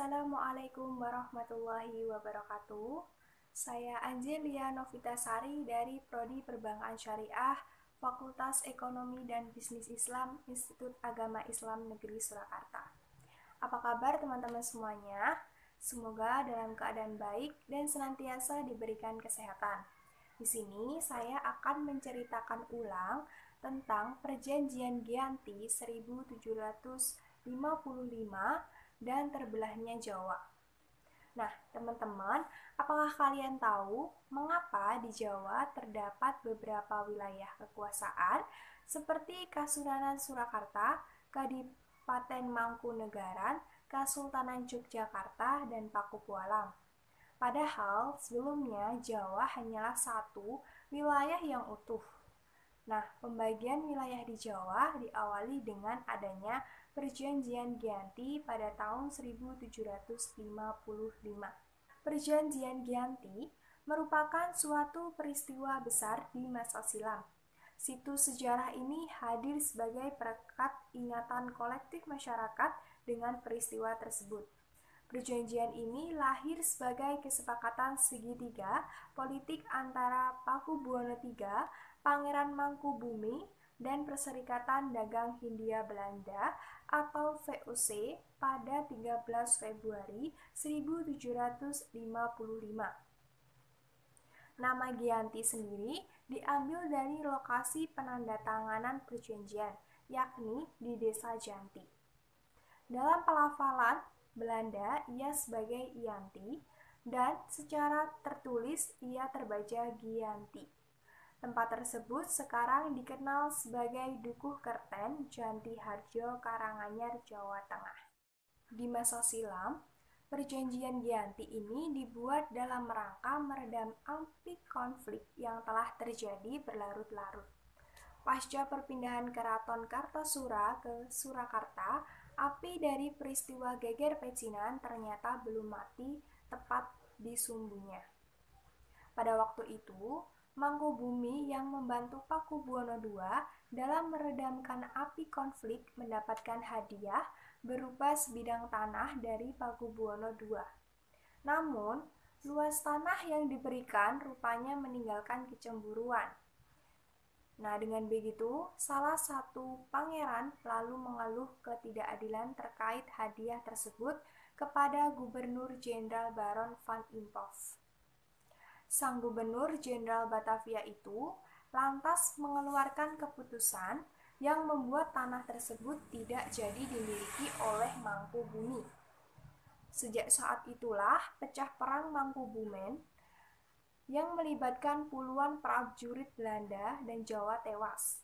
Assalamualaikum warahmatullahi wabarakatuh. Saya Angelia Novitasari dari Prodi Perbankan Syariah, Fakultas Ekonomi dan Bisnis Islam, Institut Agama Islam Negeri Surakarta. Apa kabar teman-teman semuanya? Semoga dalam keadaan baik dan senantiasa diberikan kesehatan. Di sini saya akan menceritakan ulang tentang Perjanjian Giyanti 1755 dan terbelahnya Jawa. Nah, teman-teman, apakah kalian tahu mengapa di Jawa terdapat beberapa wilayah kekuasaan seperti Kasunanan Surakarta, Kadipaten Mangkunegaran, Kesultanan Yogyakarta, dan Pakubualang? Padahal sebelumnya Jawa hanyalah satu wilayah yang utuh. Nah, pembagian wilayah di Jawa diawali dengan adanya Perjanjian Giyanti pada tahun 1755. Perjanjian Giyanti merupakan suatu peristiwa besar di masa silam. Situs sejarah ini hadir sebagai perekat ingatan kolektif masyarakat dengan peristiwa tersebut. Perjanjian ini lahir sebagai kesepakatan segitiga politik antara Pakubuwono III, Pangeran Mangkubumi, dan Perserikatan Dagang Hindia Belanda atau VOC pada 13 Februari 1755. Nama Giyanti sendiri diambil dari lokasi penandatanganan perjanjian, yakni di Desa Janti. Dalam pelafalan Belanda, ia sebagai Ianti, dan secara tertulis ia terbaca Giyanti. Tempat tersebut sekarang dikenal sebagai Dukuh Kerten, Janti Harjo, Karanganyar, Jawa Tengah. Di masa silam, Perjanjian Giyanti ini dibuat dalam rangka meredam api konflik yang telah terjadi berlarut-larut. Pasca perpindahan Keraton Kartasura ke Surakarta, api dari peristiwa Geger Pecinan ternyata belum mati tepat di sumbunya. Pada waktu itu, Mangkubumi yang membantu Pakubuwono II dalam meredamkan api konflik mendapatkan hadiah berupa sebidang tanah dari Pakubuwono II. Namun, luas tanah yang diberikan rupanya meninggalkan kecemburuan. Nah, dengan begitu, salah satu pangeran lalu mengeluh ketidakadilan terkait hadiah tersebut kepada Gubernur Jenderal Baron van Imhoff. Sang Gubernur Jenderal Batavia itu lantas mengeluarkan keputusan yang membuat tanah tersebut tidak jadi dimiliki oleh Mangkubumi. Sejak saat itulah pecah perang Mangkubumen yang melibatkan puluhan prajurit Belanda dan Jawa tewas.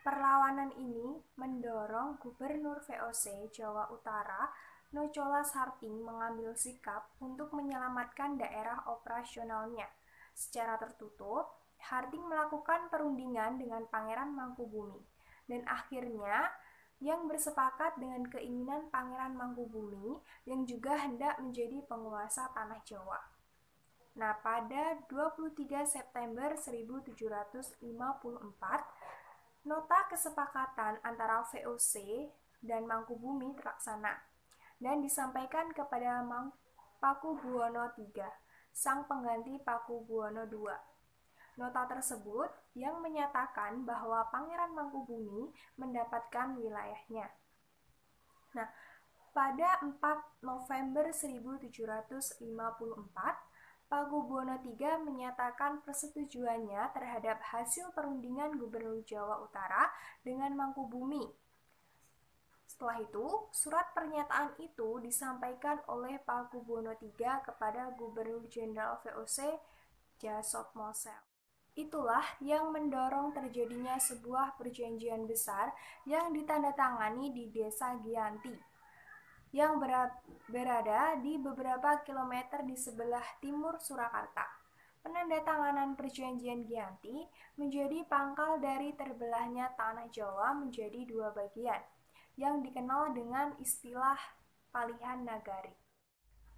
Perlawanan ini mendorong Gubernur VOC Jawa Utara Nocolas Harting mengambil sikap untuk menyelamatkan daerah operasionalnya. Secara tertutup, Harting melakukan perundingan dengan Pangeran Mangkubumi, dan akhirnya yang bersepakat dengan keinginan Pangeran Mangkubumi yang juga hendak menjadi penguasa tanah Jawa. Nah, pada 23 September 1754, nota kesepakatan antara VOC dan Mangkubumi terlaksana dan disampaikan kepada Pakubuwono III, sang pengganti Pakubuwono II. Nota tersebut yang menyatakan bahwa Pangeran Mangkubumi mendapatkan wilayahnya. Nah, pada 4 November 1754, Pakubuwono III menyatakan persetujuannya terhadap hasil perundingan Gubernur Jawa Utara dengan Mangkubumi. Setelah itu, surat pernyataan itu disampaikan oleh Pakubuwono III kepada Gubernur Jenderal VOC Jasop Mosel. Itulah yang mendorong terjadinya sebuah perjanjian besar yang ditandatangani di Desa Giyanti, yang berada di beberapa kilometer di sebelah timur Surakarta. Penandatanganan Perjanjian Giyanti menjadi pangkal dari terbelahnya tanah Jawa menjadi dua bagian, yang dikenal dengan istilah Palihan Nagari.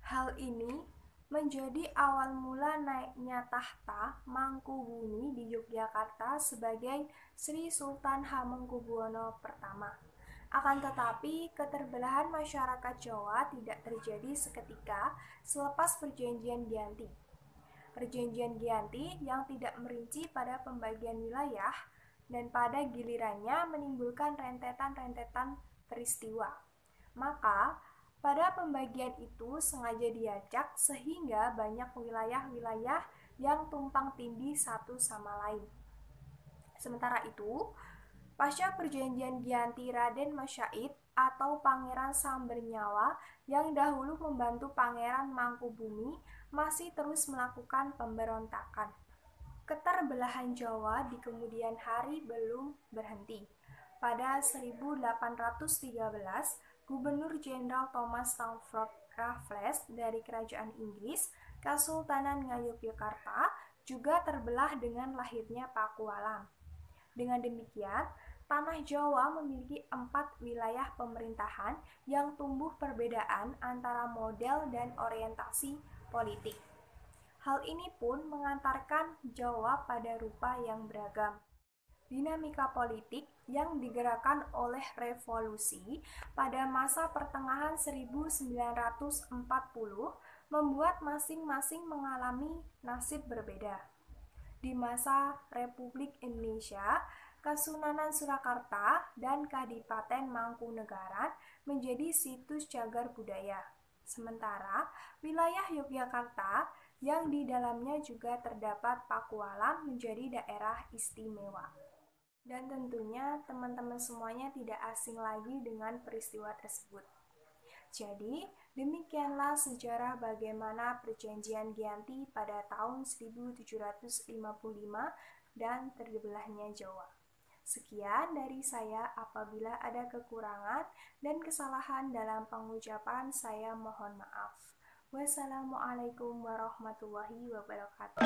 Hal ini menjadi awal mula naiknya tahta Mangkubumi di Yogyakarta sebagai Sri Sultan Hamengkubuwono I. Akan tetapi, keterbelahan masyarakat Jawa tidak terjadi seketika selepas Perjanjian Giyanti. Perjanjian Giyanti yang tidak merinci pada pembagian wilayah dan pada gilirannya menimbulkan rentetan-rentetan peristiwa. Maka, pada pembagian itu sengaja diacak sehingga banyak wilayah-wilayah yang tumpang tindih satu sama lain. Sementara itu, pasca Perjanjian Giyanti, Raden Masyaid atau Pangeran Sambernyawa yang dahulu membantu Pangeran Mangkubumi masih terus melakukan pemberontakan. Keterbelahan Jawa di kemudian hari belum berhenti. Pada 1813, Gubernur Jenderal Thomas Stamford Raffles dari Kerajaan Inggris, Kesultanan Ngayogyakarta, juga terbelah dengan lahirnya Pakualam. Dengan demikian, tanah Jawa memiliki 4 wilayah pemerintahan yang tumbuh perbedaan antara model dan orientasi politik. Hal ini pun mengantarkan Jawa pada rupa yang beragam. Dinamika politik yang digerakkan oleh revolusi pada masa pertengahan 1940 membuat masing-masing mengalami nasib berbeda. Di masa Republik Indonesia, Kasunanan Surakarta dan Kadipaten Mangkunegaran menjadi situs cagar budaya. Sementara wilayah Yogyakarta yang di dalamnya juga terdapat Pakualam menjadi daerah istimewa. Dan tentunya teman-teman semuanya tidak asing lagi dengan peristiwa tersebut. Jadi, demikianlah sejarah bagaimana Perjanjian Giyanti pada tahun 1755 dan terbelahnya Jawa. Sekian dari saya, apabila ada kekurangan dan kesalahan dalam pengucapan saya mohon maaf. Wassalamualaikum warahmatullahi wabarakatuh.